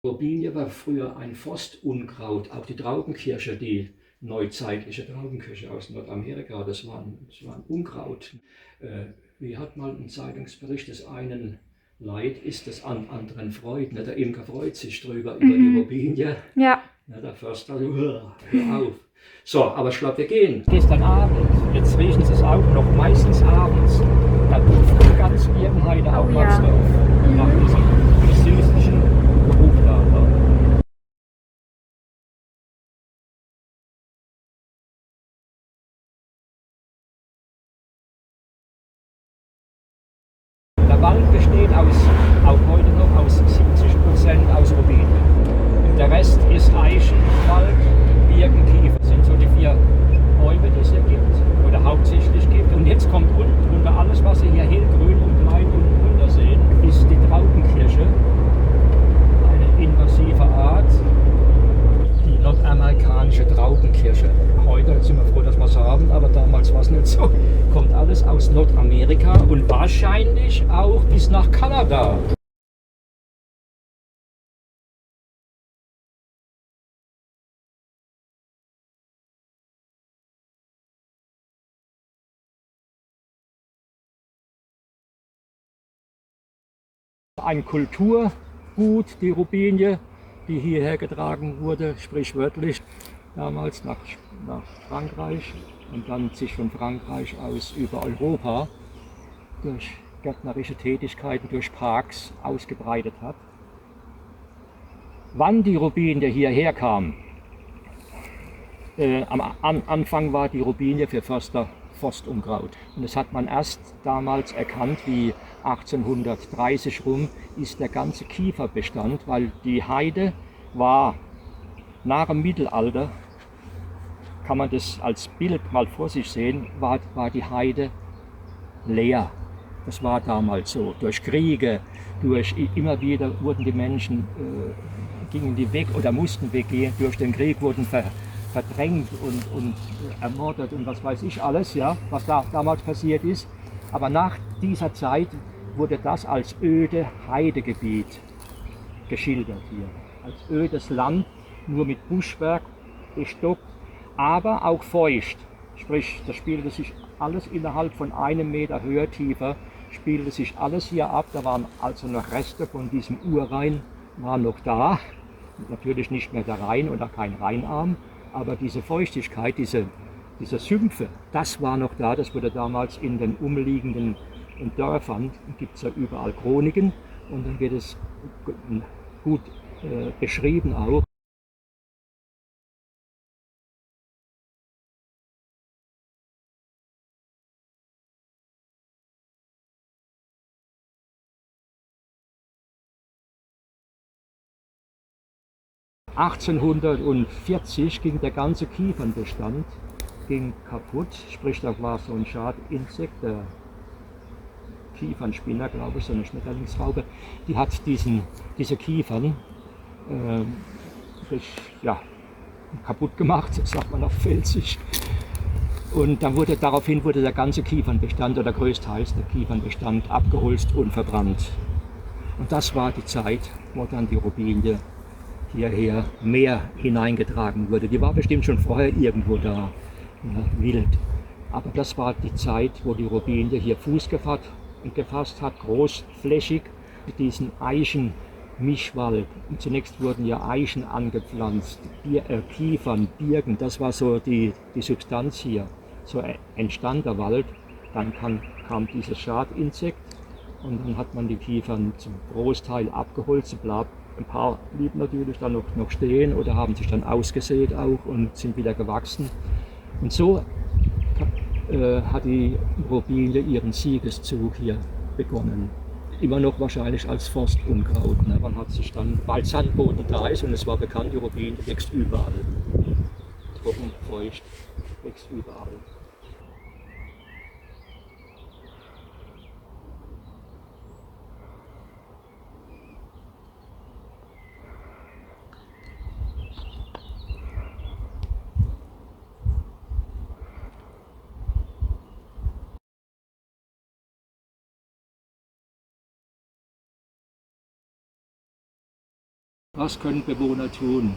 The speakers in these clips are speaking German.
Robinie war früher ein Forstunkraut, auch die Traubenkirsche, die neuzeitliche Traubenkirsche aus Nordamerika, das war ein Unkraut. Wie hat mal ein Zeitungsbericht des einen Leid ist des anderen Freud. Ne? Der Imker freut sich drüber, über die Robinie. Ja. Ne? Der Förster, hör auf. So, aber ich glaube, wir gehen. Gestern Abend, jetzt riechen sie es auch noch, meistens abends. Da duftet ganz Birkenheide auch mal drauf. Nach diesem süßlichen Geruch da. Ne? Der Wald besteht auch heute noch aus 70% aus Robinien. Und der Rest ist Eichenwald, Birken, Kiefer. Das sind so die 4 Bäume, die es hier gibt oder hauptsächlich gibt. Und jetzt kommt unten drunter alles, was Sie hier hellgrün und klein unten drunter sehen, ist die Traubenkirsche. Eine invasive Art, die nordamerikanische Traubenkirsche. Heute sind wir froh, dass wir es haben, aber damals war es nicht so. Kommt alles aus Nordamerika und wahrscheinlich auch bis nach Kanada. Ein Kulturgut, die Robinie, die hierher getragen wurde, sprichwörtlich, damals nach Frankreich und dann sich von Frankreich aus über Europa durch gärtnerische Tätigkeiten, durch Parks ausgebreitet hat. Wann die Robinie hierher kam, am Anfang war die Robinie für Förster Forstunkraut. Und das hat man erst damals erkannt, wie 1830 rum ist der ganze Kieferbestand, weil die Heide war nach dem Mittelalter, kann man das als Bild mal vor sich sehen, war die Heide leer. Das war damals so. Durch Kriege, immer wieder wurden die Menschen, gingen die weg oder mussten weggehen. Durch den Krieg wurden verdrängt und ermordet und was weiß ich alles, ja, was da damals passiert ist. Aber nach dieser Zeit wurde das als öde Heidegebiet geschildert hier. Als ödes Land, nur mit Buschwerk bestockt, aber auch feucht. Sprich, das spielte sich alles innerhalb von 1 Meter Höhe tiefer, spielte sich alles hier ab. Da waren also noch Reste von diesem Urrhein, waren noch da. Natürlich nicht mehr der Rhein oder kein Rheinarm, aber diese Feuchtigkeit, diese Sümpfe, das war noch da. Das wurde damals in den umliegenden Dörfern, gibt es ja überall Chroniken und dann wird es gut beschrieben auch. 1840 ging der ganze Kiefernbestand ging kaputt, sprich da war so ein Schadinsekt, der Kiefernspinner, glaube ich, so eine Schmetterlingsraupe, die hat diese Kiefern ja, kaputt gemacht, sagt man auf Pfälzisch. Und dann daraufhin wurde der ganze Kiefernbestand oder größtenteils der Kiefernbestand abgeholzt und verbrannt. Und das war die Zeit, wo dann die Robinie hierher mehr hineingetragen wurde. Die war bestimmt schon vorher irgendwo da, ja, wild. Aber das war die Zeit, wo die Robinie hier Fuß gefasst hat, großflächig, mit diesen Eichenmischwald. Und zunächst wurden ja Eichen angepflanzt, Kiefern, Birken, das war so die Substanz hier. So entstand der Wald, dann kam dieses Schadinsekt und dann hat man die Kiefern zum Großteil abgeholzt. Ein paar blieben natürlich dann noch stehen oder haben sich dann ausgesät auch und sind wieder gewachsen. Und so hat die Robinie ihren Siegeszug hier begonnen. Immer noch wahrscheinlich als Forstunkraut. Ne? Man hat sich dann, weil Sandboden da ist und es war bekannt, die Robinie wächst überall. Trocken, feucht, wächst überall. Was können Bewohner tun?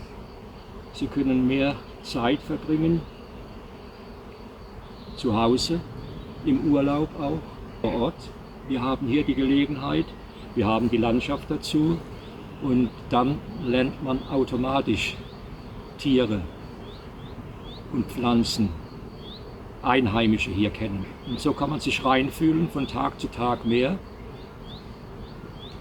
Sie können mehr Zeit verbringen, zu Hause, im Urlaub auch, vor Ort. Wir haben hier die Gelegenheit, wir haben die Landschaft dazu und dann lernt man automatisch Tiere und Pflanzen, Einheimische hier kennen. Und so kann man sich reinfühlen von Tag zu Tag mehr.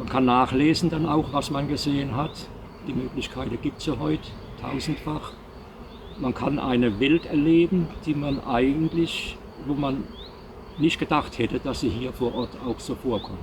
Man kann nachlesen dann auch, was man gesehen hat. Die Möglichkeiten gibt es ja heute tausendfach. Man kann eine Welt erleben, wo man nicht gedacht hätte, dass sie hier vor Ort auch so vorkommt.